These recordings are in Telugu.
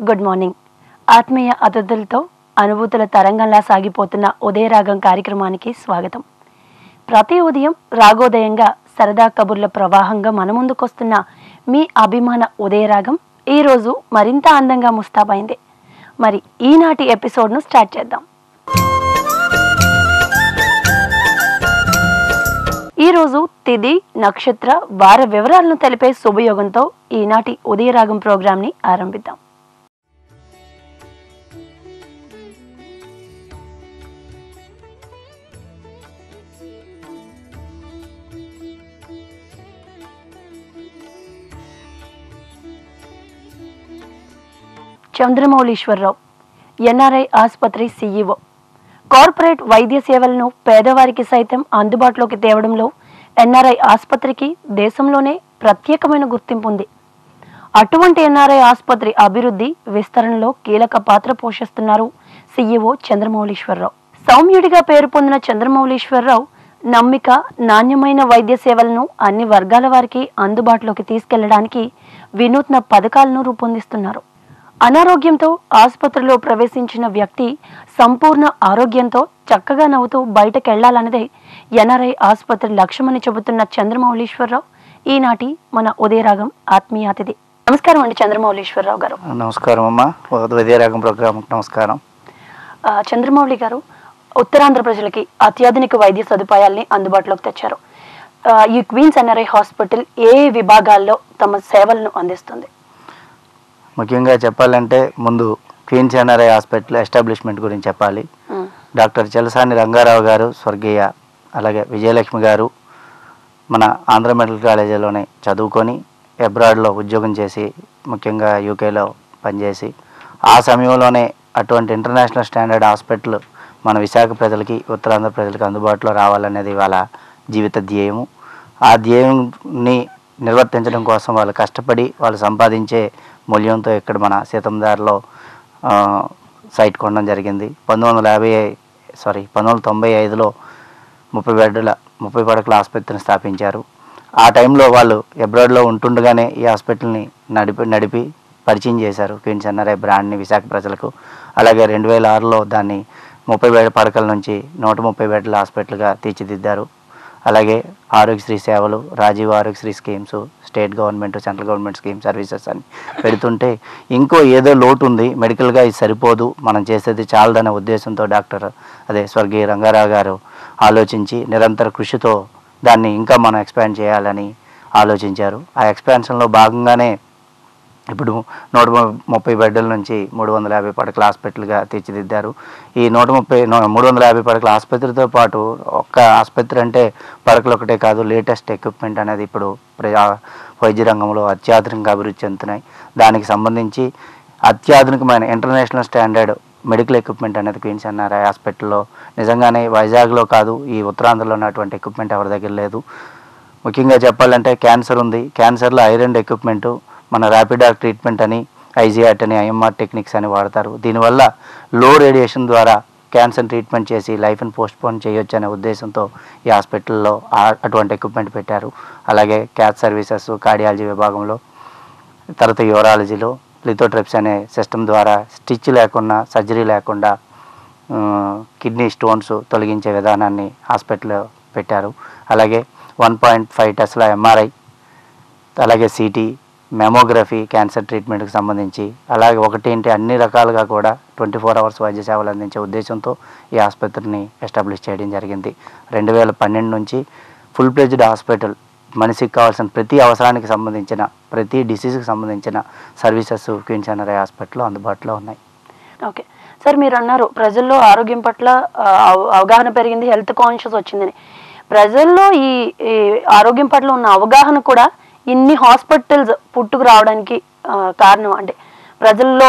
Good morning. ఆత్మీయ అతిథులతో అనుభూతుల తరంగంలా సాగిపోతున్న ఉదయరాగం కార్యక్రమానికి స్వాగతం. ప్రతి ఉదయం రాగోదయంగా సరదా కబుర్ల ప్రవాహంగా మన ముందుకొస్తున్న మీ అభిమాన ఉదయరాగం ఈరోజు మరింత అందంగా ముస్తాబైంది. మరి ఈనాటి ఎపిసోడ్ను స్టార్ట్ చేద్దాం. ఈరోజు తిథి, నక్షత్ర, వార వివరాలను తెలిపే శుభయోగంతో ఈనాటి ఉదయరాగం ప్రోగ్రాంని ఆరంభిద్దాం. చంద్రమౌళీశ్వరరావు, ఎన్ఆర్ఐ ఆసుపత్రి CEO. కార్పొరేట్ వైద్య సేవలను పేదవారికి సైతం అందుబాటులోకి తేవడంలో ఎన్ఆర్ఐ ఆసుపత్రికి దేశంలోనే ప్రత్యేకమైన గుర్తింపు ఉంది. అటువంటి ఎన్ఆర్ఐ ఆసుపత్రి అభివృద్ధి, విస్తరణలో కీలక పాత్ర పోషిస్తున్నారు CEO చంద్రమౌళీశ్వరరావు. సౌమ్యుడిగా పేరు పొందిన చంద్రమౌళీశ్వరరావు నమ్మిక, నాణ్యమైన వైద్య సేవలను అన్ని వర్గాల వారికి అందుబాటులోకి తీసుకెళ్లడానికి వినూత్న పథకాలను రూపొందిస్తున్నారు. అనారోగ్యంతో ఆసుపత్రిలో ప్రవేశించిన వ్యక్తి సంపూర్ణ ఆరోగ్యంతో చక్కగా నవ్వుతూ బయటకెళ్లాలన్నదే ఎన్ఆర్ఐ ఆసుపత్రి లక్ష్యమని చెబుతున్న చంద్రమౌళీశ్వరరావు ఈనాటి మన ఉదయరాగం ఆత్మీయ అతిథి. నమస్కారం అండి చంద్రమౌళీశ్వరరావు గారు. నమస్కారం అమ్మా, ఉదయరాగం ప్రోగ్రామ్ నమస్కారం. చంద్రమౌళి గారు, ఉత్తరాంధ్ర ప్రజలకి అత్యాధునిక వైద్య సదుపాయాల్ని అందుబాటులోకి తెచ్చారు. ఈ క్వీన్స్ ఎన్ఆర్ఐ హాస్పిటల్ ఏ విభాగాల్లో తమ సేవలను అందిస్తుంది? ముఖ్యంగా చెప్పాలంటే ముందు క్వీన్స్ ఎన్ఆర్ఐ హాస్పిటల్ ఎస్టాబ్లిష్మెంట్ గురించి చెప్పాలి. డాక్టర్ చలసాని రంగారావు గారు స్వర్గీయ, అలాగే విజయలక్ష్మి గారు మన ఆంధ్ర మెడికల్ కాలేజీలోనే చదువుకొని అబ్రాడ్లో ఉద్యోగం చేసి, ముఖ్యంగా యూకేలో పనిచేసి, ఆ సమయంలోనే అటువంటి ఇంటర్నేషనల్ స్టాండర్డ్ హాస్పిటల్ మన విశాఖ ప్రజలకి, ఉత్తరాంధ్ర ప్రజలకి అందుబాటులో రావాలనేది వాళ్ళ జీవిత ధ్యేయము. ఆ ధ్యేయంని నిర్వర్తించడం కోసం వాళ్ళు కష్టపడి వాళ్ళు సంపాదించే మూల్యంతో ఇక్కడ మన సీతందార్లో సైట్ కొనడం జరిగింది. 1995లో 30 పడకల ఆసుపత్రిని స్థాపించారు. ఆ టైంలో వాళ్ళు అబ్రాడ్లో ఉంటుండగానే ఈ హాస్పిటల్ని నడిపి పరిచయం చేశారు క్వీన్స్ ఎన్ఆర్ఐ బ్రాండ్ని విశాఖ ప్రజలకు. అలాగే 2006లో దాన్ని 30 పడకల నుంచి 130 బెడ్ల హాస్పిటల్గా తీర్చిదిద్దారు. అలాగే ఆరోగ్యశ్రీ సేవలు, Rajiv Aarogyasri schemes, state government, central government scheme services అని పెడుతుంటే ఇంకో ఏదో లోటు ఉంది, మెడికల్గా ఇది సరిపోదు, మనం చేసేది చాలదనే ఉద్దేశంతో స్వర్గీయ రంగారావు గారు ఆలోచించి నిరంతర కృషితో దాన్ని ఇంకా మనం ఎక్స్పాండ్ చేయాలని ఆలోచించారు. ఆ ఎక్స్పాన్షన్లో భాగంగానే ఇప్పుడు 130 బెడ్ల నుంచి 350 పడకల హాస్పిటల్గా తీర్చిదిద్దారు. ఈ 350 పడకల ఆసుపత్రితో పాటు ఒక్క ఆసుపత్రి అంటే పడకలు ఒకటే కాదు, లేటెస్ట్ ఎక్విప్మెంట్ అనేది ఇప్పుడు వైద్య రంగంలో అత్యాధునికంగా అభివృద్ధి చెందుతున్నాయి. దానికి సంబంధించి అత్యాధునికమైన ఇంటర్నేషనల్ స్టాండర్డ్ మెడికల్ ఎక్విప్మెంట్ అనేది క్వీన్స్ ఎన్ఆర్ఐ హాస్పిటల్లో నిజంగానే వైజాగ్లో కాదు, ఈ ఉత్తరాంధ్రలో ఉన్నటువంటి ఎక్విప్మెంట్ ఎవరి దగ్గర లేదు. ముఖ్యంగా చెప్పాలంటే క్యాన్సర్ ఉంది, క్యాన్సర్లో ఐరన్ ఎక్విప్మెంటు, మన ర్యాపిడ్ ట్రీట్మెంట్ అని, ఐజీఆర్ట్ అని, ఐఎంఆర్ టెక్నిక్స్ అని వాడతారు. దీనివల్ల లో రేడియేషన్ ద్వారా క్యాన్సర్ ట్రీట్మెంట్ చేసి లైఫ్ని పోస్ట్పోన్ చేయొచ్చు అనే ఉద్దేశంతో ఈ హాస్పిటల్లో అటువంటి ఎక్విప్మెంట్ పెట్టారు. అలాగే క్యాత్ సర్వీసెస్, కార్డియాలజీ విభాగంలో, తర్వాత యూరాలజీలో లిథోట్రిప్స్ అనే సిస్టమ్ ద్వారా స్టిచ్ లేకుండా, సర్జరీ లేకుండా కిడ్నీ స్టోన్స్ తొలగించే విధానాన్ని హాస్పిటల్లో పెట్టారు. అలాగే 1.5 టెస్లా ఎంఆర్ఐ, అలాగే సిటీ, మెమోగ్రఫీ, క్యాన్సర్ ట్రీట్మెంట్కి సంబంధించి, అలాగే ఒకటేంటి అన్ని రకాలుగా కూడా 24 అవర్స్ వైద్య సేవలు అందించే ఉద్దేశంతో ఈ ఆసుపత్రిని ఎస్టాబ్లిష్ చేయడం జరిగింది. 2012 నుంచి ఫుల్ ప్లెజ్డ్ హాస్పిటల్, మనిషికి కావాల్సిన ప్రతి అవసరానికి సంబంధించిన, ప్రతి డిసీజ్కి సంబంధించిన సర్వీసెస్ క్వీన్స్ ఎన్ఆర్ఐ హాస్పిటల్లో అందుబాటులో ఉన్నాయి. ఓకే సార్, మీరు అన్నారు ప్రజల్లో ఆరోగ్యం పట్ల అవగాహన పెరిగింది, హెల్త్ కాన్షియస్ వచ్చిందని. ప్రజల్లో ఈ ఆరోగ్యం పట్ల ఉన్న అవగాహన కూడా ఇన్ని హాస్పిటల్స్ పుట్టుకు రావడానికి కారణం, అంటే ప్రజల్లో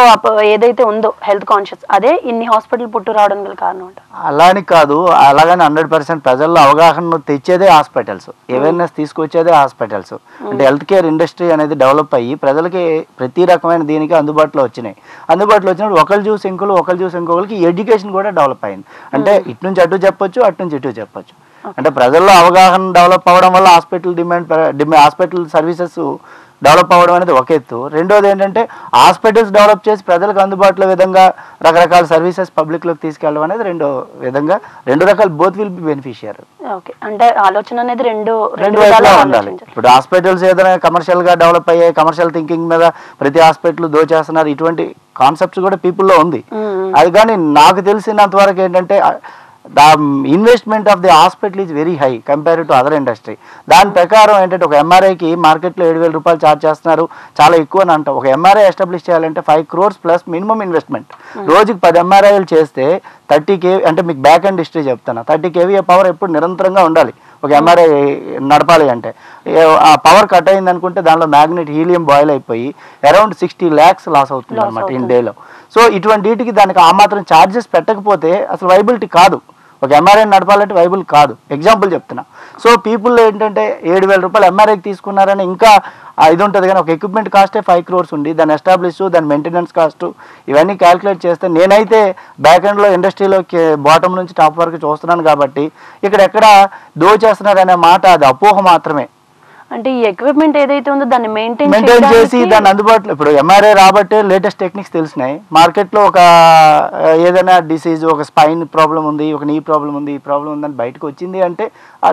ఏదైతే ఉందో హెల్త్ కాన్షియస్, అదే ఇన్ని హాస్పిటల్ పుట్టు రావడానికి గల కారణం అంట. అలాని కాదు, అలాగని 100% ప్రజల్లో అవగాహన తెచ్చేదే హాస్పిటల్స్, అవేర్నెస్ తీసుకొచ్చేదే హాస్పిటల్స్. అంటే హెల్త్ కేర్ ఇండస్ట్రీ అనేది డెవలప్ అయ్యి ప్రజలకి ప్రతి రకమైన దీనికి అందుబాటులో వచ్చినప్పుడు ఒకళ్ళు చూసి ఇంకొకరికి ఎడ్యుకేషన్ కూడా డెవలప్ అయింది. అంటే ఇటు నుంచి అటు చెప్పొచ్చు, అటు నుంచి ఇటు చెప్పొచ్చు. అంటే ప్రజల్లో అవగాహన డెవలప్ అవ్వడం వల్ల హాస్పిటల్ సర్వీసెస్ డెవలప్ అవ్వడం అనేది ఒక ఎత్తు. రెండోది ఏంటంటే హాస్పిటల్స్ డెవలప్ చేసి ప్రజలకు అందుబాటులో విధంగా రకరకాల సర్వీసెస్ పబ్లిక్లోకి తీసుకెళ్ళడం అనేది రెండు రకాల both will be beneficiary. Okay, అంటే ఆలోచన అనేది రెండు వైపులా ఉండాలి. ఇప్పుడు హాస్పిటల్స్ ఏదైనా కమర్షియల్గా డెవలప్ అయ్యాయి, కమర్షియల్ థింకింగ్ మీద ప్రతి హాస్పిటల్ దోచేస్తున్నారు, ఇటువంటి కాన్సెప్ట్స్ కూడా పీపుల్లో ఉంది. అది కానీ నాకు తెలిసినంత వరకు ఏంటంటే the investment of the hospital is very high compare to other industry. దాని ప్రకారం ఏంటంటే ఒక ఎంఆర్ఐకి మార్కెట్లో 7,000 రూపాయలు ఛార్జ్ చేస్తున్నారు, చాలా ఎక్కువ అని అంటాం. ఒక ఎంఆర్ఐ ఎస్టాబ్లిష్ చేయాలంటే 5 crores ప్లస్ మినిమం ఇన్వెస్ట్మెంట్. రోజుకి 10 ఎంఆర్ఐలు చేస్తే 30 kV, అంటే మీకు బ్యాక్ అండ్ హిస్టరీ చెప్తాను, 30 kVA పవర్ ఎప్పుడు నిరంతరంగా ఉండాలి ఒక ఎంఆర్ఐ నడపాలి అంటే. ఆ పవర్ కట్ అయింది అనుకుంటే దానిలో మ్యాగ్నెట్ హీలియం బాయిల్ అయిపోయి అరౌండ్ 60 lakhs లాస్ అవుతుంది అనమాట ఇన్ డేలో. సో ఇటువంటి వీటికి దానికి ఆ మాత్రం ఛార్జెస్ పెట్టకపోతే అసలు వైబిలిటీ కాదు, ఒక ఎంఆర్ఐ నడపాలంటే వైబుల్ కాదు. ఎగ్జాంపుల్ చెప్తున్నా. సో పీపుల్ ఏంటంటే 7,000 రూపాయలు ఎంఆర్ఐకి తీసుకున్నారని ఇంకా ఇది ఉంటుంది, కానీ ఒక ఎక్విప్మెంట్ కాస్టే 5 crores ఉంది, దాని ఎస్టాబ్లిష్, దాని మెయింటెనెన్స్ కాస్ట్, ఇవన్నీ క్యాలిక్యులేట్ చేస్తే నేనైతే బ్యాక్ ఎండ్లో ఇండస్ట్రీలో బాటమ్ నుంచి టాప్ వరకు చూస్తున్నాను కాబట్టి ఇక్కడ ఎక్కడ దోచేస్తున్నారనే మాట అది అపోహ మాత్రమే. అంటే ఈ ఎక్విప్మెంట్ ఏదైతే ఉందో దాన్ని మెయింటైన్ చేసి దాన్ని అందుబాటులో, ఇప్పుడు ఎంఆర్ఐ రాబట్టే లేటెస్ట్ టెక్నిక్స్ తెలిసినాయి. మార్కెట్లో ఒక ఏదైనా డిసీజ్, ఒక స్పైన్ ప్రాబ్లం ఉంది, ఒక నీ ప్రాబ్లం ఉంది, ఈ ప్రాబ్లం ఉందని బయటకు వచ్చింది అంటే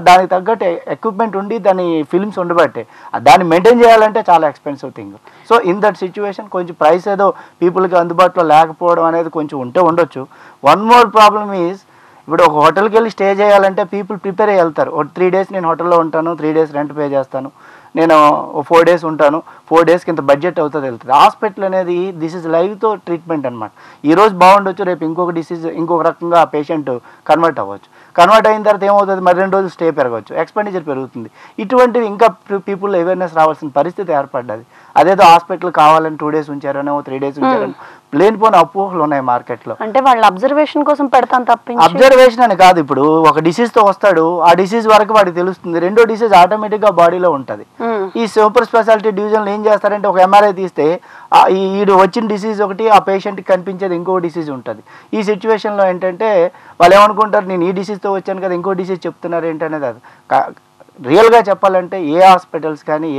దానికి తగ్గట్టు ఎక్విప్మెంట్ ఉండి దాని ఫిల్మ్స్ ఉండబట్టే. దాన్ని మెయింటైన్ చేయాలంటే చాలా expensive thing. So in that situation కొంచెం ప్రైస్ ఏదో పీపుల్కి అందుబాటులో లేకపోవడం అనేది కొంచెం ఉండొచ్చు. వన్ మోర్ ప్రాబ్లమ్ ఈజ్, ఇప్పుడు ఒక హోటల్కి వెళ్ళి స్టే చేయాలంటే పీపుల్ ప్రిపేర్ అయ్యి వెళ్తారు. ఒక 3 days నేను హోటల్లో ఉంటాను, 3 days రెంట్ పే చేస్తాను, నేను 4 days ఉంటాను, 4 daysకి ఇంత బడ్జెట్ అవుతుంది వెళ్తుంది. హాస్పిటల్ అనేది దిస్ ఇస్ లైవ్తో ట్రీట్మెంట్ అనమాట. ఈరోజు బాగుండొచ్చు, రేపు ఇంకొక డిసీజ్ ఇంకొక రకంగా పేషెంట్ కన్వర్ట్ అవ్వచ్చు. కన్వర్ట్ అయిన తర్వాత ఏమవుతుంది, మరి 2 రోజులు స్టే పెరగవచ్చు, ఎక్స్పెండిచర్ పెరుగుతుంది. ఇటువంటివి ఇంకా పీపుల్ అవేర్నెస్ రావాల్సిన పరిస్థితి ఏర్పడ్డది. అదేదో హాస్పిటల్ కావాలని 2 days ఉంచారనో 3 days ఉంచారనో లేనిపోయిన అపోహలు ఉన్నాయి మార్కెట్లో. అంటే వాళ్ళ అబ్జర్వేషన్ కోసం పెడతాను తప్పించి, అబ్జర్వేషన్ అని కాదు. ఇప్పుడు ఒక డిసీజ్తో వస్తాడు, ఆ డిసీజ్ వరకు వాడికి తెలుస్తుంది, రెండో డిసీజ్ ఆటోమేటిక్గా బాడీలో ఉంటుంది. ఈ సూపర్ స్పెషాలిటీ డివిజన్లో ఏం చేస్తారంటే ఒక ఎంఆర్ఐ తీస్తే ఈడు వచ్చిన డిసీజ్ ఒకటి, ఆ పేషెంట్కి కనిపించేది ఇంకో డిసీజ్ ఉంటుంది. ఈ సిచ్యువేషన్లో ఏంటంటే వాళ్ళు ఏమనుకుంటారు, నేను ఈ డిసీజ్తో వచ్చాను కదా, ఇంకో డిసీజ్ చెప్తున్నారు ఏంటనేది. అది రియల్గా చెప్పాలంటే ఏ హాస్పిటల్స్ కానీ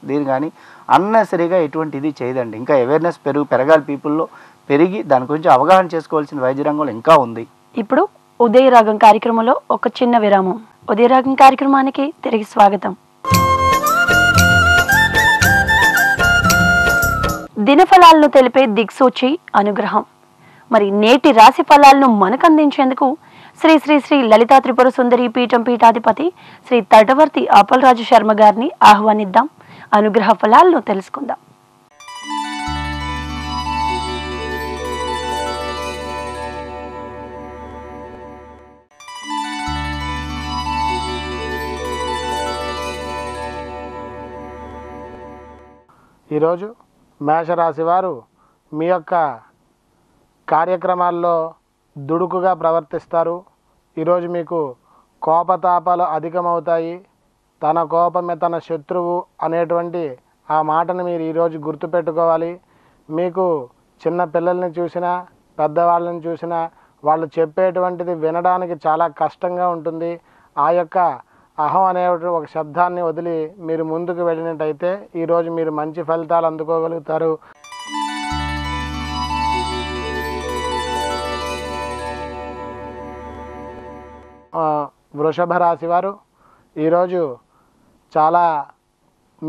దీని కానీ అన్నెసరీగా ఎటువంటి ఇది చేయదండి. ఇంకా అవేర్నెస్ పెరగాలి పీపుల్లో, పెరిగి దాని గురించి అవగాహన చేసుకోవాల్సిన వైద్య రంగంలో ఇంకా ఉంది. ఇప్పుడు ఉదయరాగం కార్యక్రమంలో ఒక చిన్న విరామం. ఉదయరాగం కార్యక్రమానికి తిరిగి స్వాగతం. దినఫలాలను తెలిపే దిక్సూచి అనుగ్రహం. మరి నేటి రాశి ఫలాలను మనకు అందించేందుకు శ్రీ శ్రీ శ్రీ లలితా త్రిపుర సుందరి పీఠం పీఠాధిపతి శ్రీ తటవర్తి అప్పలరాజు శర్మ గారిని ఆహ్వానిద్దాం, అనుగ్రహ ఫలాలను తెలుసుకుందాం. ఈరోజు మేషరాశి వారు మీ యొక్క కార్యక్రమాల్లో దుడుకుగా ప్రవర్తిస్తారు. ఈరోజు మీకు కోపతాపాలు అధికమవుతాయి. తన కోపమే తన శత్రువు అనేటువంటి ఆ మాటను మీరు ఈరోజు గుర్తుపెట్టుకోవాలి. మీకు చిన్న పిల్లల్ని చూసినా పెద్దవాళ్ళని చూసినా వాళ్ళు చెప్పేటువంటిది వినడానికి చాలా కష్టంగా ఉంటుంది. ఆ యొక్క అహం అనే ఒక శబ్దాన్ని వదిలి మీరు ముందుకు వెళ్ళినట్టయితే ఈరోజు మీరు మంచి ఫలితాలు అందుకోగలుగుతారు. వృషభ రాశి వారు ఈరోజు చాలా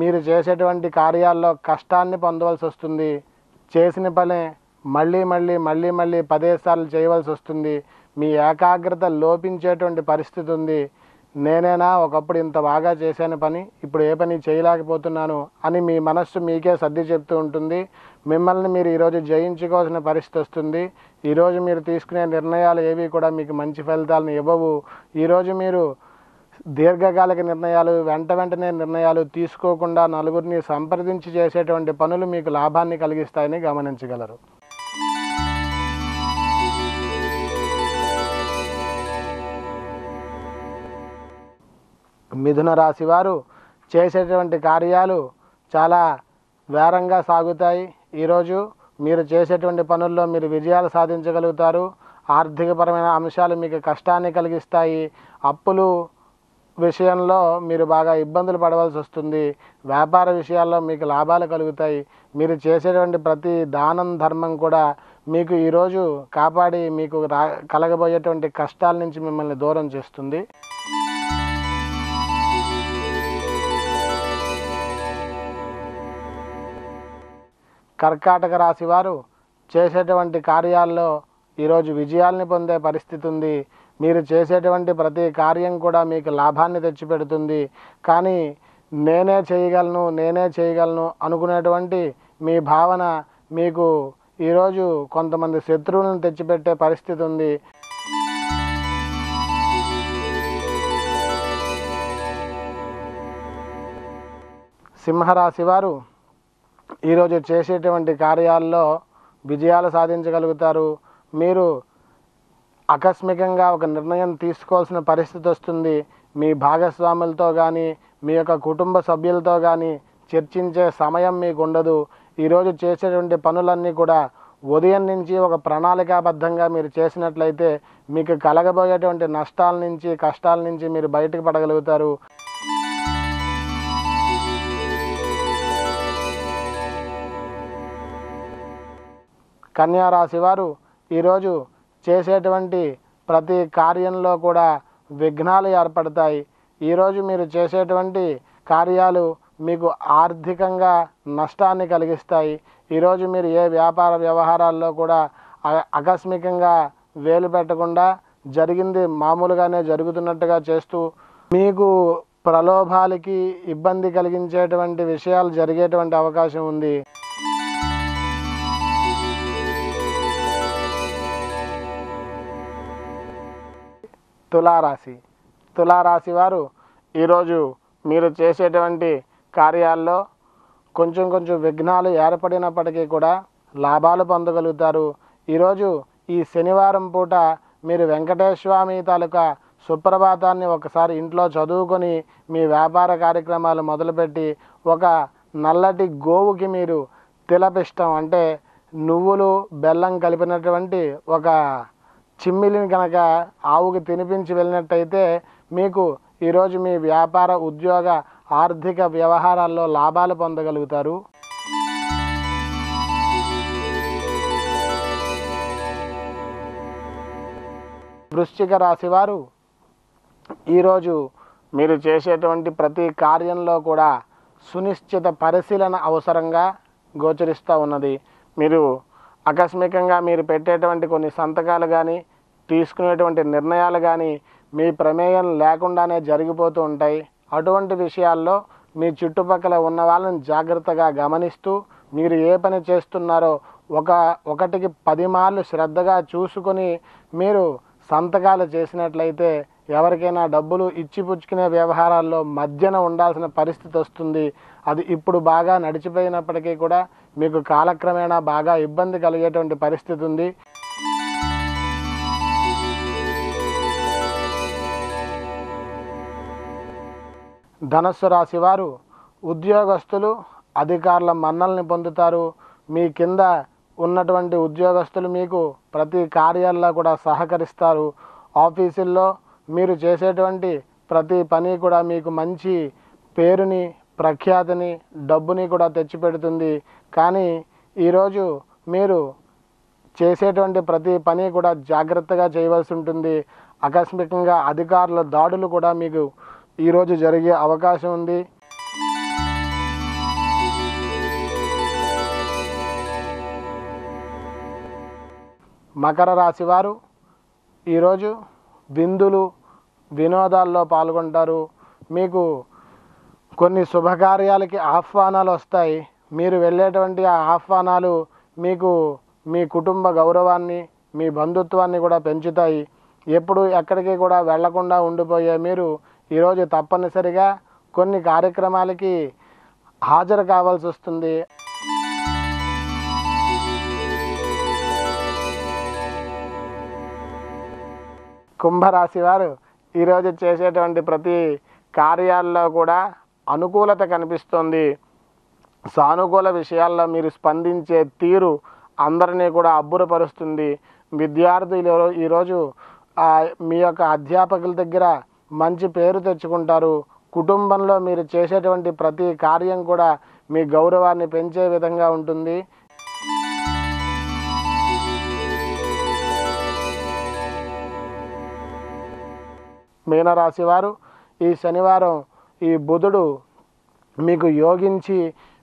మీరు చేసేటువంటి కార్యాల్లో కష్టాన్ని పొందవలసి వస్తుంది. చేసిన పని మళ్ళీ 10 సార్లు చేయవలసి వస్తుంది. మీ ఏకాగ్రత లోపించేటువంటి పరిస్థితి ఉంది. నేనేనా ఒకప్పుడు ఇంత బాగా చేశాను పని, ఇప్పుడు ఏ పని చేయలేకపోతున్నాను అని మీ మనస్సు మీకే సర్ది చెప్తూ ఉంటుంది. మిమ్మల్ని మీరు ఈరోజు జయించుకోవాల్సిన పరిస్థితి వస్తుంది. ఈరోజు మీరు తీసుకునే నిర్ణయాలు ఏవి కూడా మీకు మంచి ఫలితాలను ఇవ్వవు. ఈరోజు మీరు దీర్ఘకాలిక నిర్ణయాలు, వెంటనే నిర్ణయాలు తీసుకోకుండా నలుగురిని సంప్రదించి చేసేటువంటి పనులు మీకు లాభాన్ని కలిగిస్తాయని గమనించగలరు. మిథున రాశి వారు చేసేటువంటి కార్యాలు చాలా వేరంగా సాగుతాయి. ఈరోజు మీరు చేసేటువంటి పనుల్లో మీరు విజయాలు సాధించగలుగుతారు. ఆర్థికపరమైన అంశాలు మీకు కష్టాన్ని కలిగిస్తాయి. అప్పులు విషయంలో మీరు బాగా ఇబ్బందులు పడవలసి వస్తుంది. వ్యాపార విషయాల్లో మీకు లాభాలు కలుగుతాయి. మీరు చేసేటువంటి ప్రతి దానం ధర్మం కూడా మీకు ఈరోజు కాపాడి మీకు కలగబోయేటువంటి కష్టాల నుంచి మిమ్మల్ని దూరం చేస్తుంది. కర్కాటక రాశి వారు చేసేటువంటి కార్యాల్లో ఈరోజు విజయాల్ని పొందే పరిస్థితి ఉంది. మీరు చేసేటువంటి ప్రతి కార్యం కూడా మీకు లాభాన్ని తెచ్చిపెడుతుంది. కానీ నేనే చేయగలను అనుకునేటువంటి మీ భావన మీకు ఈరోజు కొంతమంది శత్రువులను తెచ్చిపెట్టే పరిస్థితి ఉంది. సింహరాశి వారు ఈరోజు చేసేటువంటి కార్యాల్లో విజయాలు సాధించగలుగుతారు. మీరు ఆకస్మికంగా ఒక నిర్ణయం తీసుకోవాల్సిన పరిస్థితి వస్తుంది. మీ భాగస్వాములతో కానీ మీ యొక్క కుటుంబ సభ్యులతో కానీ చర్చించే సమయం మీకు ఉండదు. ఈరోజు చేసేటువంటి పనులన్నీ కూడా ఉదయం నుంచి ఒక ప్రణాళికాబద్ధంగా మీరు చేసినట్లయితే మీకు కలగబోయేటువంటి నష్టాల నుంచి కష్టాల నుంచి మీరు బయటకు పడగలుగుతారు. కన్యా రాశి వారు ఈరోజు చేసేటువంటి ప్రతి కార్యంలో కూడా విఘ్నాలు ఏర్పడతాయి. ఈరోజు మీరు చేసేటువంటి కార్యాలు మీకు ఆర్థికంగా నష్టాన్ని కలిగిస్తాయి. ఈరోజు మీరు ఏ వ్యాపార వ్యవహారాల్లో కూడా ఆకస్మికంగా వేలు పెట్టకుండా జరిగింది మామూలుగానే జరుగుతున్నట్టుగా చేస్తూ మీకు ప్రలోభాలకి ఇబ్బంది కలిగించేటువంటి విషయాలు జరిగేటువంటి అవకాశం ఉంది. తులారాశి వారు ఈరోజు మీరు చేసేటువంటి కార్యాల్లో కొంచెం విఘ్నాలు ఏర్పడినప్పటికీ కూడా లాభాలు పొందగలుగుతారు. ఈరోజు ఈ శనివారం పూట మీరు వెంకటేశ్వమి తాలూకా సుప్రభాతాన్ని ఒకసారి ఇంట్లో చదువుకొని మీ వ్యాపార కార్యక్రమాలు మొదలుపెట్టి ఒక నల్లటి గోవుకి మీరు తిలపిష్టం అంటే నువ్వులు బెల్లం కలిపినటువంటి ఒక చిమ్మిలిని కనుక ఆవుకి తినిపించి వెళ్ళినట్టయితే మీకు ఈరోజు మీ వ్యాపార ఉద్యోగ ఆర్థిక వ్యవహారాల్లో లాభాలు పొందగలుగుతారు. వృశ్చిక రాశి వారు ఈరోజు మీరు చేసేటువంటి ప్రతి కార్యంలో కూడా సునిశ్చిత పరిశీలన అవసరంగా గోచరిస్తూ ఉన్నది. మీరు ఆకస్మికంగా మీరు పెట్టేటువంటి కొన్ని సంతకాలు కానీ తీసుకునేటువంటి నిర్ణయాలు కానీ మీ ప్రమేయం లేకుండానే జరిగిపోతూ ఉంటాయి. అటువంటి విషయాల్లో మీ చుట్టుపక్కల ఉన్న వాళ్ళని జాగ్రత్తగా గమనిస్తూ మీరు ఏ పని చేస్తున్నారో ఒకటికి 10 మార్లు శ్రద్ధగా చూసుకొని మీరు సంతకాలు చేసినట్లయితే ఎవరికైనా డబ్బులు ఇచ్చిపుచ్చుకునే వ్యవహారాల్లో మధ్యన ఉండాల్సిన పరిస్థితి వస్తుంది. అది ఇప్పుడు బాగా నడిచిపోయినప్పటికీ కూడా మీకు కాలక్రమేణా బాగా ఇబ్బంది కలిగేటువంటి పరిస్థితి ఉంది. ధనస్సు రాశి వారు ఉద్యోగస్తులు అధికారుల మన్నల్ని పొందుతారు. మీ కింద ఉన్నటువంటి ఉద్యోగస్తులు మీకు ప్రతి కార్యాల్లో కూడా సహకరిస్తారు. ఆఫీసుల్లో మీరు చేసేటువంటి ప్రతి పని కూడా మీకు మంచి పేరుని ప్రఖ్యాతిని డబ్బుని కూడా తెచ్చిపెడుతుంది. కానీ ఈరోజు మీరు చేసేటువంటి ప్రతి పని కూడా జాగ్రత్తగా చేయవలసి ఉంటుంది. ఆకస్మికంగా అధికారుల దాడులు కూడా మీకు ఈరోజు జరిగే అవకాశం ఉంది. మకర రాశి వారు ఈరోజు విందులు వినోదాల్లో పాల్గొంటారు. మీకు కొన్ని శుభకార్యాలకి ఆహ్వానాలు వస్తాయి. మీరు వెళ్ళేటువంటి ఆ ఆహ్వానాలు మీకు మీ కుటుంబ గౌరవాన్ని మీ బంధుత్వాన్ని కూడా పెంచుతాయి. ఎప్పుడు ఎక్కడికి కూడా వెళ్లకుండా ఉండిపోయే మీరు ఈరోజు తప్పనిసరిగా కొన్ని కార్యక్రమాలకి హాజరు కావాల్సి వస్తుంది. కుంభరాశి వారు ఈరోజు చేసేటువంటి ప్రతి కార్యాల్లో కూడా అనుకూలత కనిపిస్తుంది. సానుకూల విషయాల్లో మీరు స్పందించే తీరు అందరినీ కూడా అబ్బురపరుస్తుంది. విద్యార్థులు ఈరోజు మీ యొక్క అధ్యాపకుల దగ్గర మంచి పేరు తెచ్చుకుంటారు. కుటుంబంలో మీరు చేసేటువంటి ప్రతి కార్యం కూడా మీ గౌరవాన్ని పెంచే విధంగా ఉంటుంది. మీనరాశి వారు ఈ శనివారం ఈ బుధుడు మీకు యోగించి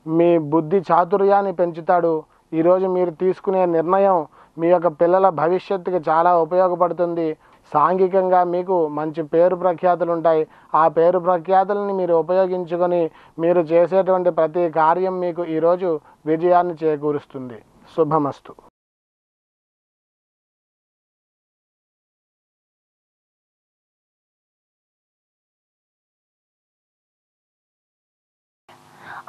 మీ బుద్ధి చాతుర్యాన్ని పెంచుతాడు. ఈరోజు మీరు తీసుకునే నిర్ణయం మీ యొక్క పిల్లల భవిష్యత్తుకి చాలా ఉపయోగపడుతుంది. సాంఘికంగా మీకు మంచి పేరు ప్రఖ్యాతులు ఉంటాయి. ఆ పేరు ప్రఖ్యాతులని మీరు ఉపయోగించుకొని మీరు చేసేటువంటి ప్రతి కార్యం మీకు ఈరోజు విజయాన్ని చేకూరుస్తుంది. శుభమస్తు.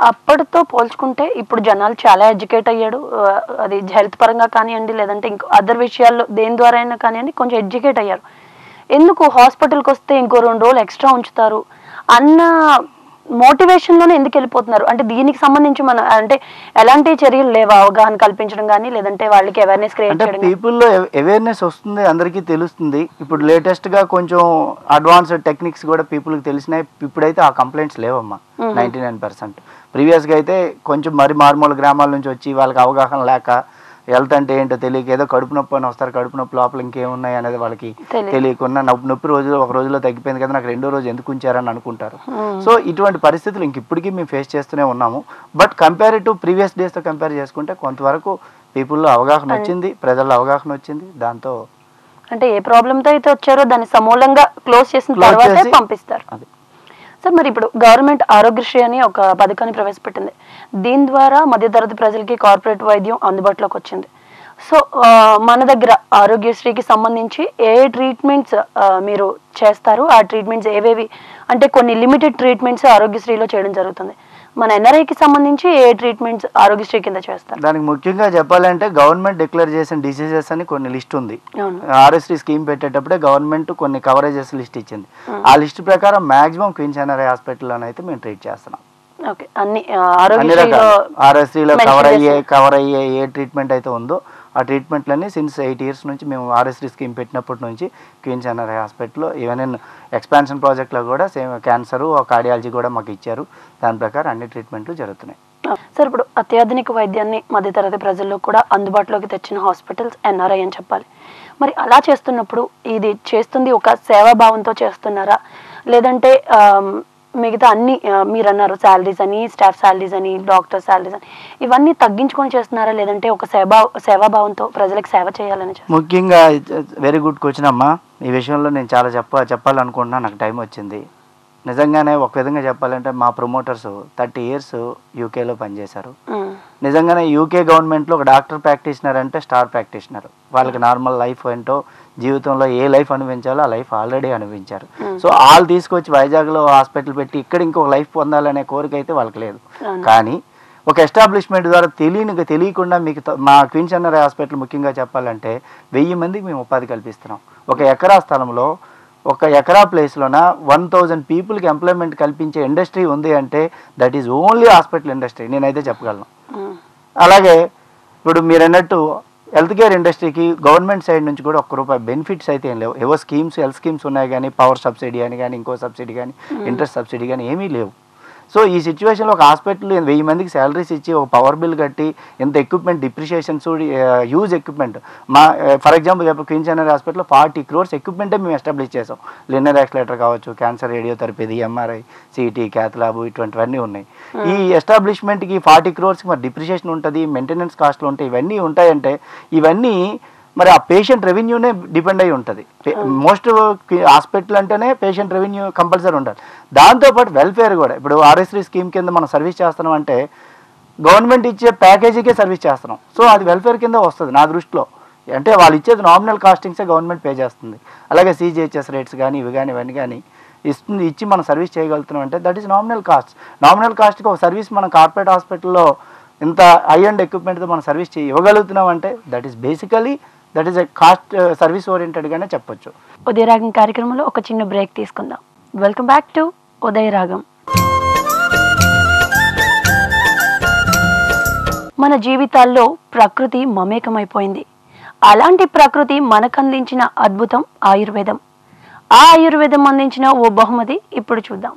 అప్పటితో పోల్చుకుంటే ఇప్పుడు జనాలు చాలా ఎడ్యుకేట్ అయ్యాడు. అది హెల్త్ పరంగా కానివ్వండి, లేదంటే ఇంకో అదర్ విషయాల్లో దేని ద్వారా అయినా కానివ్వండి కొంచెం ఎడ్యుకేట్ అయ్యారు. ఎందుకు హాస్పిటల్కి వస్తే ఇంకో 2 రోజులు ఎక్స్ట్రా ఉంచుతారు అన్న మోటివేషన్లోనే ఎందుకు వెళ్ళిపోతున్నారు? అంటే దీనికి సంబంధించి మన అంటే ఎలాంటి చర్యలు లేవా? అవగాహన కల్పించడం కానీ, లేదంటే వాళ్ళకి అవేర్నెస్ క్రియేట్ చేయడం? పీపుల్లో అవేర్నెస్ వస్తుంది, అందరికీ తెలుస్తుంది. ఇప్పుడు లేటెస్ట్గా కొంచెం అడ్వాన్స్డ్ టెక్నిక్స్ కూడా పీపుల్కి తెలిసినాయి. ఇప్పుడైతే ఆ కంప్లైంట్స్ లేవమ్మా 99%. ప్రీవియస్గా అయితే కొంచెం మరి మారుమూల గ్రామాల నుంచి వచ్చి వాళ్ళకి అవగాహన లేక హెల్త్ అంటే ఏంటో తెలియక ఏదో కడుపు నొప్పి అని వస్తారు. కడుపు నొప్పి లోపల ఇంకేమున్నాయి అనేది వాళ్ళకి తెలియకుండా నొప్పి ఒక రోజులో తగ్గిపోయింది కదా, నాకు 2వ రోజు ఎందుకు ఉంచారని అనుకుంటారు. సో ఇటువంటి పరిస్థితులు ఇప్పటికీ మేము ఫేస్ చేస్తూనే ఉన్నాము. బట్ కంపేరిటివ్ ప్రీవియస్ డేస్తో కంపేర్ చేసుకుంటే కొంతవరకు పీపుల్లో అవగాహన వచ్చింది, ప్రజల్లో అవగాహన వచ్చింది. దాంతో అంటే ఏ ప్రాబ్లంతో అయితే వచ్చారో దాన్ని సమూలంగా క్లోజ్ చేసిన తర్వాతే పంపిస్తారు. సార్, మరి ఇప్పుడు గవర్నమెంట్ ఆరోగ్యశ్రీ అని ఒక పథకాన్ని ప్రవేశపెట్టింది. దీని ద్వారా మధ్యతరగతి ప్రజలకి కార్పొరేట్ వైద్యం అందుబాటులోకి వచ్చింది. సో మన దగ్గర ఆరోగ్యశ్రీకి సంబంధించి ఏ ట్రీట్మెంట్స్ మీరు చేస్తారు? ఆ ట్రీట్మెంట్స్ ఏవేవి? అంటే కొన్ని లిమిటెడ్ ట్రీట్మెంట్స్ ఆరోగ్యశ్రీలో చేయడం జరుగుతుంది. మన ఎన్ఆర్ఐకి సంబంధించి ఏ ట్రీట్మెంట్స్ ఆరోగ్యశ్రీ కింద చేస్తారు? దానికి ముఖ్యంగా చెప్పాలంటే గవర్నమెంట్ డిక్లేర్ చేసిన డిసీజెస్ అని కొన్ని లిస్ట్ ఉంది. ఆరోగ్యశ్రీ స్కీమ్ పెట్టేటప్పుడే గవర్నమెంట్ కొన్ని కవరేజెస్ లిస్ట్ ఇచ్చింది. ఆ లిస్ట్ ప్రకారం మాక్సిమం క్వీన్స్ ఎన్ఆర్ఐ హాస్పిటల్లోనే అయితే మేము ట్రీట్ చేస్తున్నాం. అన్ని ఆరోగ్యశ్రీలో కవర్ అయ్యే ఏ ట్రీట్మెంట్ అయితే ఉందో ఆ ట్రీట్మెంట్లన్నీ సిన్స్ 8 years నుంచి మేము ఆర్ఎస్టీ స్కీమ్ పెట్టినప్పటి నుంచి క్వీన్స్ ఎన్ఆర్ఐ హాస్పిటల్లో ఈవెన్ ఎక్స్పాన్షన్ ప్రాజెక్ట్లో కూడా సేమ్ క్యాన్సరు కార్డియాలజీ కూడా మాకు ఇచ్చారు. దాని ప్రకారం అన్ని ట్రీట్మెంట్లు జరుగుతున్నాయి. సార్, ఇప్పుడు అత్యాధునిక వైద్యాన్ని మధ్యతరగతి ప్రజల్లో కూడా అందుబాటులోకి తెచ్చిన హాస్పిటల్స్ ఎన్ఆర్ఐ అని చెప్పాలి. మరి అలా చేస్తున్నప్పుడు ఇది చేస్తుంది ఒక సేవాభావంతో చేస్తున్నారా, లేదంటే మిగతా అన్ని మీరు అన్నారు శాలరీస్ అని, స్టాఫ్ శాలరీస్ అని, డాక్టర్ శాలరీస్ అని, ఇవన్నీ తగ్గించుకొని చేస్తున్నారా, లేదంటే ఒక సేవాభావంతో ప్రజలకు సేవ చేయాలని? ముఖ్యంగా వెరీ గుడ్ క్వశ్చన్ అమ్మా. ఈ విషయంలో నేను చాలా చెప్పాలనుకుంటున్నా. నాకు టైం వచ్చింది. నిజంగానే ఒక విధంగా చెప్పాలంటే మా ప్రమోటర్స్ 30 years యూకేలో పనిచేశారు. నిజంగానే యూకే గవర్నమెంట్లో ఒక డాక్టర్ ప్రాక్టీషనర్ అంటే స్టార్ ప్రాక్టీషనర్. వాళ్ళకి నార్మల్ లైఫ్ ఏంటో, జీవితంలో ఏ లైఫ్ అనుభవించాలో ఆ లైఫ్ ఆల్రెడీ అనుభవించారు. సో వాళ్ళు తీసుకొచ్చి వైజాగ్లో హాస్పిటల్ పెట్టి ఇక్కడ ఇంకొక లైఫ్ పొందాలనే కోరిక అయితే వాళ్ళకి లేదు. కానీ ఒక ఎస్టాబ్లిష్మెంట్ ద్వారా తెలియకుండా మీకు మా క్వీన్స్ ఎన్ఆర్ఐ హాస్పిటల్ ముఖ్యంగా చెప్పాలంటే 1000 మందికి మేము ఉపాధి కల్పిస్తున్నాం. 1 ఎకరా స్థలంలో 1 ఎకరా ప్లేస్లోన 1000 పీపుల్కి ఎంప్లాయ్మెంట్ కల్పించే ఇండస్ట్రీ ఉంది అంటే that is only hospital industry, నేనైతే చెప్పగలను. అలాగే ఇప్పుడు మీరు అన్నట్టు హెల్త్ కేర్ ఇండస్ట్రీకి గవర్నమెంట్ సైడ్ నుంచి కూడా ₹1 బెనిఫిట్స్ అయితే ఏం లేవు. ఏవో స్కీమ్స్, హెల్త్ స్కీమ్స్ ఉన్నాయి కానీ పవర్ సబ్సిడీ అని కానీ ఇంకో సబ్సిడీ కానీ ఇంట్రెస్ట్ సబ్సిడీ కానీ ఏమీ లేవు. సో ఈ సిచ్యువేషన్లో ఒక హాస్పిటల్ 1000 మందికి శాలరీస్ ఇచ్చి ఒక పవర్ బిల్ కట్టి ఎంత ఎక్విప్మెంట్ డిప్రిషియేషన్స్ యూజ్ ఎక్విప్మెంట్ మా ఫర్ ఎగ్జాంపుల్ చెప్పి క్వీన్స్ ఎన్ఆర్ఐ హాస్పిటల్లో 40 crores ఎక్విప్మెంటే మేము ఎస్టాబ్లిష్ చేసాం. లినియర్ యాక్సిలరేటర్ కావచ్చు, cancer radiotherapy, MRI, city, cath lab ఇటువంటివన్నీ ఉన్నాయి. ఈ ఎస్టాబ్లిష్మెంట్కి 40 crores మరి డిప్రిషియేషన్ ఉంటుంది, మెయింటెనెన్స్ కాస్ట్లు ఉంటాయి, ఇవన్నీ ఉంటాయంటే ఇవన్నీ మరి ఆ పేషెంట్ రెవెన్యూనే డిపెండ్ అయి ఉంటుంది. మోస్ట్ హాస్పిటల్ అంటేనే పేషెంట్ రెవెన్యూ కంపల్సరీ ఉండాలి. దాంతోపాటు వెల్ఫేర్ కూడా. ఇప్పుడు ఆర్ఎస్టీ స్కీమ్ కింద మనం సర్వీస్ చేస్తున్నాం అంటే గవర్నమెంట్ ఇచ్చే ప్యాకేజీకే సర్వీస్ చేస్తున్నాం. సో అది వెల్ఫేర్ కింద వస్తుంది నా దృష్టిలో. అంటే వాళ్ళు ఇచ్చేది నామినల్ కాస్టింగ్సే గవర్నమెంట్ పే చేస్తుంది. అలాగే సిజిహెచ్ఎస్ రేట్స్ కానీ ఇవన్నీ కానీ ఇచ్చి మనం సర్వీస్ చేయగలుగుతున్నాం అంటే that is nominal cost. Nominal కాస్ట్కి ఒక సర్వీస్ మనం కార్పొరేట్ హాస్పిటల్లో ఇంత హై అండ్ ఎక్విప్మెంట్తో మనం సర్వీస్ ఇవ్వగలుగుతున్నాం అంటే that is a cost service ఓరియంటెడ్గానే చెప్పొచ్చు. ఉదయరాగం కార్యక్రమంలో ఒక చిన్న బ్రేక్ తీసుకుందాం. Welcome back to Udayaragam. మన జీవితాల్లో ప్రకృతి మమేకమైపోయింది. అలాంటి ప్రకృతి మనకు అందించిన అద్భుతం ఆయుర్వేదం. ఆ ఆయుర్వేదం అందించిన ఓ బహుమతి ఇప్పుడు చూద్దాం.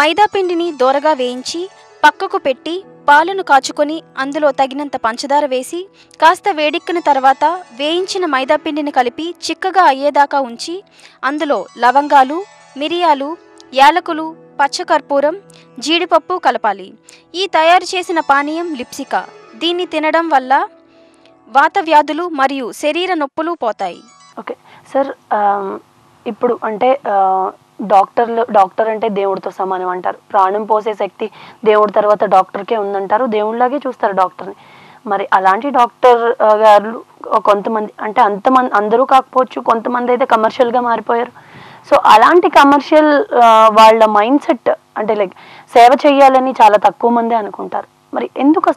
మైదా పిండిని దోరగా వేయించి పక్కకు పెట్టి పాలను కాచుకొని అందులో తగినంత పంచదార వేసి కాస్త వేడెక్కిన తర్వాత వేయించిన మైదా పిండిని కలిపి చిక్కగా అయ్యేదాకా ఉంచి అందులో లవంగాలు, మిరియాలు, యాలకులు, పచ్చకర్పూరం, జీడిపప్పు కలపాలి. ఈ తయారు చేసిన పానీయం లిప్సికా. దీన్ని తినడం వల్ల వాత వ్యాధులు మరియు శరీర నొప్పులు పోతాయి. ఓకే సార్, ఇప్పుడు అంటే డాక్టర్ అంటే దేవుడితో సమానం అంటారు. ప్రాణం పోసే శక్తి దేవుడి తర్వాత డాక్టర్కే ఉందంటారు. దేవుడిలాగే చూస్తారు డాక్టర్ని. మరి అలాంటి డాక్టర్ గారు కొంతమంది, అంటే అందరూ కాకపోవచ్చు, కొంతమంది అయితే కమర్షియల్గా మారిపోయారు. సో అలాంటి కమర్షియల్ వాళ్ళ మైండ్ సెట్ అంటే లైక్ సేవ చేయాలని చాలా తక్కువ మంది అనుకుంటారు. మరి ఎందుకు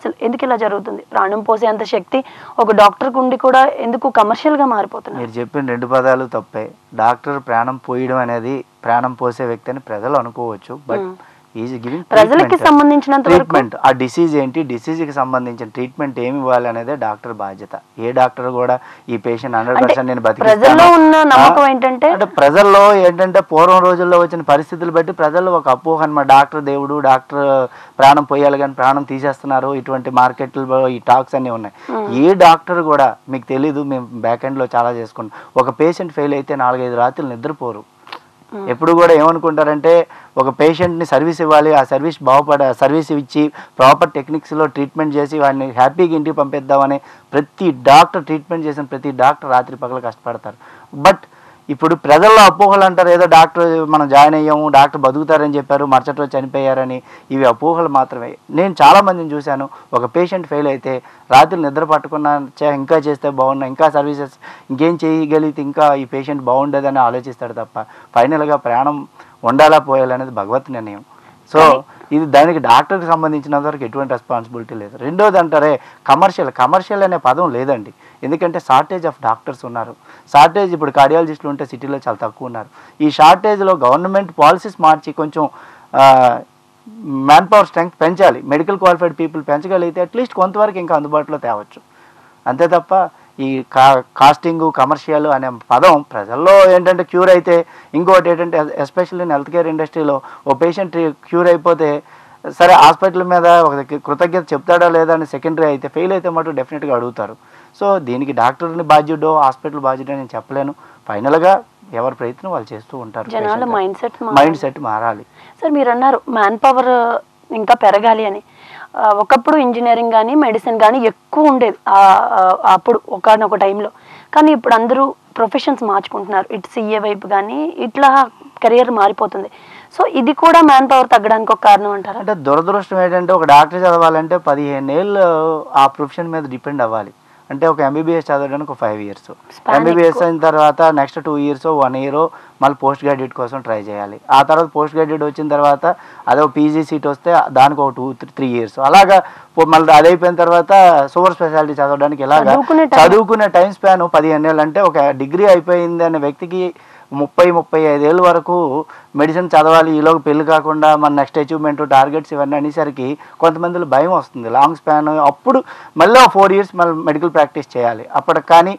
ఇలా జరుగుతుంది? ప్రాణం పోసే అంత శక్తి ఒక డాక్టర్కి ఉండి కూడా ఎందుకు కమర్షియల్గా మారిపోతున్నారు? మీరు చెప్పిన 2 పదాలు తప్పే. డాక్టర్ ప్రాణం పోయడం అనేది ప్రాణం పోసే వ్యక్తి అని ప్రజలు అనుకోవచ్చు, బట్ ఈజ్ గివింగ్ ప్రజలకి సంబంధించినంత ట్రీట్మెంట్. ఆ డిసీజ్ ఏంటి, డిసీజ్కి సంబంధించిన ట్రీట్మెంట్ ఏమి ఇవ్వాలి అనేది డాక్టర్ బాధ్యత. ఏ డాక్టర్ కూడా ఈ పేషెంట్ 100% నేను ప్రజల్లో ఉన్న నమ్మకం ఏంటంటే, అంటే ప్రజల్లో ఏంటంటే పూర్వం రోజుల్లో వచ్చిన పరిస్థితులు బట్టి ప్రజల్లో ఒక అపోహ అన్నమాట. డాక్టర్ దేవుడు, డాక్టర్ ప్రాణం పోయాలి కానీ ప్రాణం తీసేస్తున్నారు, ఇటువంటి మార్కెట్లో ఈ టాక్స్ అన్నీ ఉన్నాయి. ఏ డాక్టర్ కూడా మీకు తెలీదు, మేము బ్యాక్ ఎండ్లో చాలా చేసుకున్నాం. ఒక పేషెంట్ ఫెయిల్ అయితే 4-5 రాత్రులు నిద్రపోరు. ఎప్పుడు కూడా ఏమనుకుంటారంటే ఒక పేషెంట్ని సర్వీస్ ఇవ్వాలి, ఆ సర్వీస్ ఇచ్చి ప్రాపర్ టెక్నిక్స్లో ట్రీట్మెంట్ చేసి వాడిని హ్యాపీగా ఇంటికి పంపిద్దామని ప్రతి డాక్టర్, ట్రీట్మెంట్ చేసిన ప్రతి డాక్టర్ రాత్రి పగలు కష్టపడతారు. బట్ ఇప్పుడు ప్రజల్లో అపోహలు అంటారు, ఏదో డాక్టర్ మనం జాయిన్ అయ్యాము, డాక్టర్ బతుకుతారని చెప్పారు, మరుసటి రోజు చనిపోయారని. ఇవి అపోహలు మాత్రమే. నేను చాలామందిని చూశాను, ఒక పేషెంట్ ఫెయిల్ అయితే రాత్రి నిద్ర పట్టుకున్నా, ఇంకా చేస్తే బాగున్నా, ఇంకా సర్వీసెస్ ఇంకేం చేయగలిగితే ఇంకా ఈ పేషెంట్ బాగుండేదని ఆలోచిస్తాడు తప్ప ఫైనల్గా ప్రాణం ఉండాలా పోయాలనేది భగవత్ నిర్ణయం. సో ఇది దానికి డాక్టర్కి సంబంధించినంత వరకు ఎటువంటి రెస్పాన్సిబిలిటీ లేదు. రెండోది అంటారే కమర్షియల్ అనే పదం లేదండి. ఎందుకంటే షార్టేజ్ ఆఫ్ డాక్టర్స్ ఉన్నారు. షార్టేజ్ ఇప్పుడు కార్డియాలజిస్టులు ఉంటే సిటీలో చాలా తక్కువ ఉన్నారు. ఈ షార్టేజ్లో గవర్నమెంట్ పాలసీస్ మార్చి కొంచెం మ్యాన్ పవర్ స్ట్రెంగ్త్ పెంచాలి. మెడికల్ క్వాలిఫైడ్ పీపుల్ పెంచగలిగితే అట్లీస్ట్ కొంతవరకు ఇంకా అందుబాటులో తేవచ్చు. అంతే తప్ప ఈ కాస్టింగ్, కమర్షియల్ అనే పదం ప్రజల్లో ఏంటంటే క్యూర్ అయితే, ఇంకోటి ఏంటంటే ఎస్పెషల్లీ ఇన్ హెల్త్ కేర్ ఇండస్ట్రీలో ఓ పేషెంట్ క్యూర్ అయిపోతే సరే హాస్పిటల్ మీద ఒక కృతజ్ఞత చెప్తాడా లేదా అని సెకండరీ అయితే, ఫెయిల్ అయితే మటు డెఫినెట్గా అడుగుతారు. సో దీనికి డాక్టర్ని బాధ్యుడో హాస్పిటల్ బాధ్యుడో నేను చెప్పలేను. ఫైనల్గా ఎవరి ప్రయత్నం వాళ్ళు చేస్తూ ఉంటారు. జనాల మైండ్ సెట్ మారాలి. సార్ మీరు అన్నారు మ్యాన్ పవర్ ఇంకా పెరగాలి అని. ఒకప్పుడు ఇంజనీరింగ్ కానీ మెడిసిన్ కానీ ఎక్కువ ఉండేది అప్పుడు ఒకనొక టైంలో. కానీ ఇప్పుడు అందరూ ప్రొఫెషన్స్ మార్చుకుంటున్నారు. ఇటు సిఏ వైపు కానీ ఇట్లా కెరియర్ మారిపోతుంది. సో ఇది కూడా మ్యాన్ పవర్ తగ్గడానికి ఒక కారణం అంటారు. అంటే దురదృష్టం ఏంటంటే ఒక డాక్టర్ చదవాలంటే 15 ఏళ్ళు ఆ ప్రొఫెషన్ మీద డిపెండ్ అవ్వాలి. అంటే ఒక ఎంబీబీఎస్ చదవడానికి ఒక 5 years, ఎంబీబీఎస్ అయిన తర్వాత నెక్స్ట్ 2 years 1 year మళ్ళీ పోస్ట్ గ్రాడ్యుయేట్ కోసం ట్రై చేయాలి. ఆ తర్వాత పోస్ట్ గ్రాడ్యుయేట్ వచ్చిన తర్వాత అదే పీజీ సీట్ వస్తే దానికి ఒక 2-3 years అలాగా మళ్ళీ అది అయిపోయిన తర్వాత సూపర్ స్పెషాలిటీ చదవడానికి ఇలాగా చదువుకునే టైం స్పాన్ 15 ఏళ్ళు. అంటే ఒక డిగ్రీ అయిపోయింది అనే వ్యక్తికి 30-35 ఏళ్ళ వరకు మెడిసిన్ చదవాలి, ఈలోకి పెళ్లి కాకుండా మన నెక్స్ట్ అచీవ్మెంట్, టార్గెట్స్ ఇవన్నీ అనేసరికి కొంతమందిలో భయం వస్తుంది. లాంగ్ స్పాన్ అప్పుడు మళ్ళీ 4 years మళ్ళీ మెడికల్ ప్రాక్టీస్ చేయాలి. అప్పటికి కానీ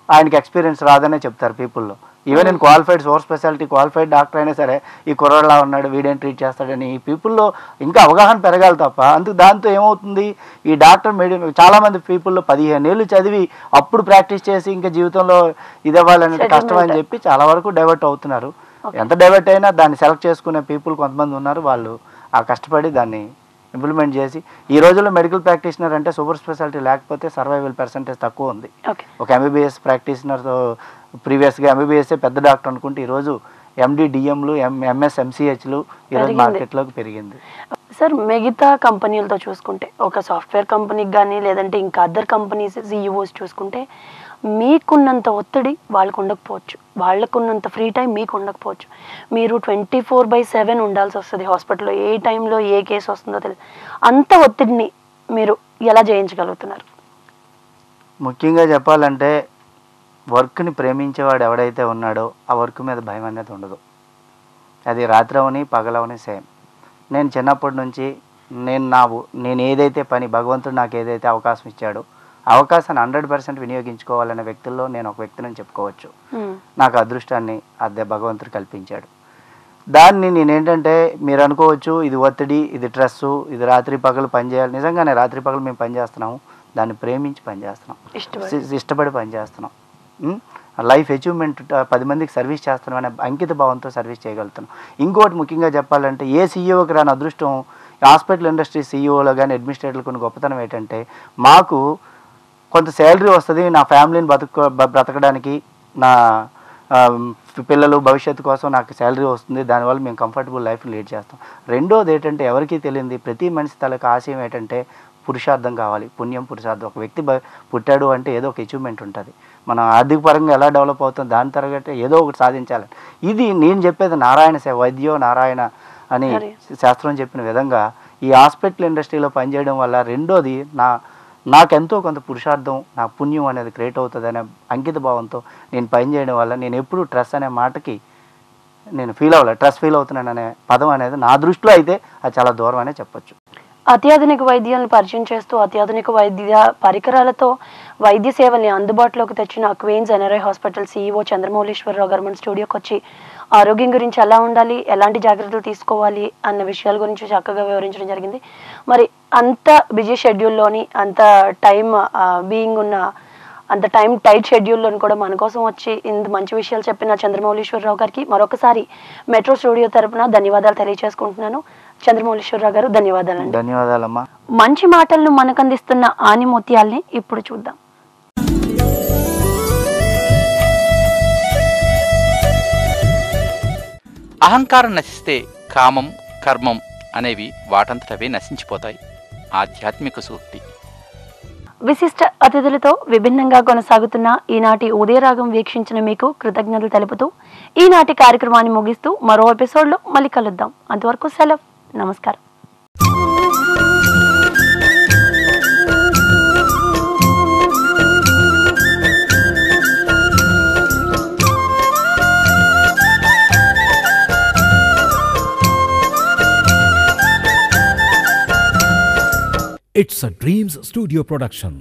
ఆయనకి ఎక్స్పీరియన్స్ రాదనే చెప్తారు పీపుల్లో. ఈవెన్ నేను qualified super speciality qualified doctor అయినా సరే ఈ కుర్రాడులా ఉన్నాడు, వీడేం ట్రీట్ చేస్తాడని ఈ పీపుల్లో ఇంకా అవగాహన పెరగాలి తప్ప. అందుకు దాంతో ఏమవుతుంది, ఈ డాక్టర్ చాలామంది పీపుల్లో 15 ఏళ్ళు చదివి అప్పుడు ప్రాక్టీస్ చేసి ఇంకా జీవితంలో ఇది అవ్వాలంటే కష్టం అని చెప్పి చాలా వరకు డైవర్ట్ అవుతున్నారు. ఎంత డైవర్ట్ అయినా దాన్ని సెలెక్ట్ చేసుకునే పీపుల్ కొంతమంది ఉన్నారు. వాళ్ళు ఆ కష్టపడి దాన్ని ఇంప్లిమెంట్ చేసి ఈ రోజుల్లో మెడికల్ ప్రాక్టీషనర్ అంటే సూపర్ స్పెషాలిటీ లేకపోతే సర్వైవల్ పర్సెంటేజ్ తక్కువ ఉంది. ఒక ఎంబీబీఎస్ ప్రాక్టీషనర్ ప్రీవియస్గా ఎంబీబీఎస్ఏ పెద్ద డాక్టర్ అనుకుంటే ఈరోజు ఎండి, డిఎంలు, ఎంఎస్, ఎంసీహెచ్లు ఈరోజు మార్కెట్లోకి పెరిగింది. సార్ మిగతా కంపెనీలతో చూసుకుంటే ఒక సాఫ్ట్వేర్ కంపెనీకి కానీ లేదంటే ఇంకా అదర్ కంపెనీస్ సిఇఓస్ చూసుకుంటే మీకున్నంత ఒత్తిడి వాళ్ళకు ఉండకపోవచ్చు, వాళ్ళకున్నంత ఫ్రీ టైం మీకు ఉండకపోవచ్చు. మీరు 24/7 ఉండాల్సి వస్తుంది హాస్పిటల్లో. ఏ టైంలో ఏ కేసు వస్తుందో తెలియదు. అంత ఒత్తిడిని మీరు ఎలా జయించగలుగుతున్నారు? ముఖ్యంగా చెప్పాలంటే వర్క్ని ప్రేమించేవాడు ఎవడైతే ఉన్నాడో ఆ వర్క్ మీద భయం అనేది ఉండదు. అది రాత్రవని పగలవని సేమ్. నేను చిన్నప్పటి నుంచి నేను ఏదైతే పని భగవంతుడు నాకు ఏదైతే అవకాశం ఇచ్చాడో అవకాశాన్ని 100% వినియోగించుకోవాలనే వ్యక్తుల్లో నేను ఒక వ్యక్తిని చెప్పుకోవచ్చు. నాకు అదృష్టాన్ని అదే భగవంతుడు కల్పించాడు. దాన్ని నేనేంటంటే మీరు అనుకోవచ్చు ఇది ఒత్తిడి, ఇది స్ట్రెస్సు, ఇది రాత్రి పగలు పనిచేయాలి. నిజంగానే రాత్రి పగలు మేము పనిచేస్తున్నాము, దాన్ని ప్రేమించి పనిచేస్తున్నాం, ఇష్టపడి పనిచేస్తున్నాం. లైఫ్ అచీవ్మెంట్ 10 మందికి సర్వీస్ చేస్తున్నాం అనే అంకిత భావంతో సర్వీస్ చేయగలుగుతున్నాం. ఇంకోటి ముఖ్యంగా చెప్పాలంటే ఏ సీఈఓకి రాని అదృష్టం హాస్పిటల్ ఇండస్ట్రీ సీఈఓలో కానీ అడ్మినిస్ట్రేటర్లు కొన్ని గొప్పతనం ఏంటంటే మాకు కొంత శాలరీ వస్తుంది, నా ఫ్యామిలీని బ్రతకడానికి, నా పిల్లలు భవిష్యత్తు కోసం నాకు శాలరీ వస్తుంది, దానివల్ల మేము కంఫర్టబుల్ లైఫ్ లీడ్ చేస్తాం. రెండోది ఏంటంటే ఎవరికీ తెలియంది ప్రతి మనిషి తలకు ఆశయం ఏంటంటే పురుషార్థం కావాలి, పుణ్యం పురుషార్థం. ఒక వ్యక్తి పుట్టాడు అంటే ఏదో ఒక అచీవ్మెంట్ ఉంటుంది, మనం ఆర్థిక పరంగా ఎలా డెవలప్ అవుతాం దాని తరగతి ఏదో ఒకటి సాధించాలి. ఇది నేను చెప్పేది నారాయణ సేవ, వైద్యో నారాయణ అని శాస్త్రం చెప్పిన విధంగా ఈ హాస్పిటల్ ఇండస్ట్రీలో పనిచేయడం వల్ల రెండోది నాకెంతో కొంత పురుషార్థం, నా పుణ్యం అనేది క్రియేట్ అవుతుంది అనే అంకిత భావంతో నేను పనిచేయడం వల్ల నేను ఎప్పుడు స్ట్రెస్ అనే మాటకి నేను ఫీల్ అవ్వలేదు. స్ట్రెస్ ఫీల్ అవుతున్నాను అనే పదం అనేది నా దృష్టిలో అయితే అది చాలా దూరం అనే చెప్పొచ్చు. అత్యాధునిక వైద్యాలను పరిచయం చేస్తూ అత్యాధునిక వైద్య పరికరాలతో వైద్య సేవల్ని అందుబాటులోకి తెచ్చిన క్వీన్స్ ఎన్ఆర్ఐ హాస్పిటల్ సీఈఓ చంద్రమౌళీశ్వరరావు గారు మన స్టూడియోకి వచ్చి ఆరోగ్యం గురించి ఎలా ఉండాలి, ఎలాంటి జాగ్రత్తలు తీసుకోవాలి అన్న విషయాల గురించి చక్కగా వివరించడం జరిగింది. మరి అంత బిజీ షెడ్యూల్లోని అంత టైం బీయింగ్ ఉన్న అంత టైం టైట్ షెడ్యూల్లోని కూడా మన కోసం వచ్చి ఇంత మంచి విషయాలు చెప్పిన చంద్రమౌళీశ్వరరావు గారికి మరొకసారి మెట్రో స్టూడియో తరపున ధన్యవాదాలు తెలియజేసుకుంటున్నాను. చంద్రమౌళీశ్వరరావు గారు ధన్యవాదాలండి. ధన్యవాదాలమ్మా. మంచి మాటలను మనకు అందిస్తున్న ఆనిముత్యాల్ని ఇప్పుడు చూద్దాం. అహంకారం నశిస్తే కామం, కర్మం అనేవి వాటంతటవే నశించిపోతాయి. ఆధ్యాత్మిక సూక్తి. విశిష్ట అతిథులతో విభిన్నంగా కొనసాగుతున్న ఈనాటి ఉదయరాగం వీక్షించిన మీకు కృతజ్ఞతలు తెలుపుతూ ఈనాటి కార్యక్రమాన్ని ముగిస్తూ మరో ఎపిసోడ్లో మళ్ళీ కలుద్దాం. అంతవరకు సెలవు. నమస్కారం. It's a Dreams Studio production.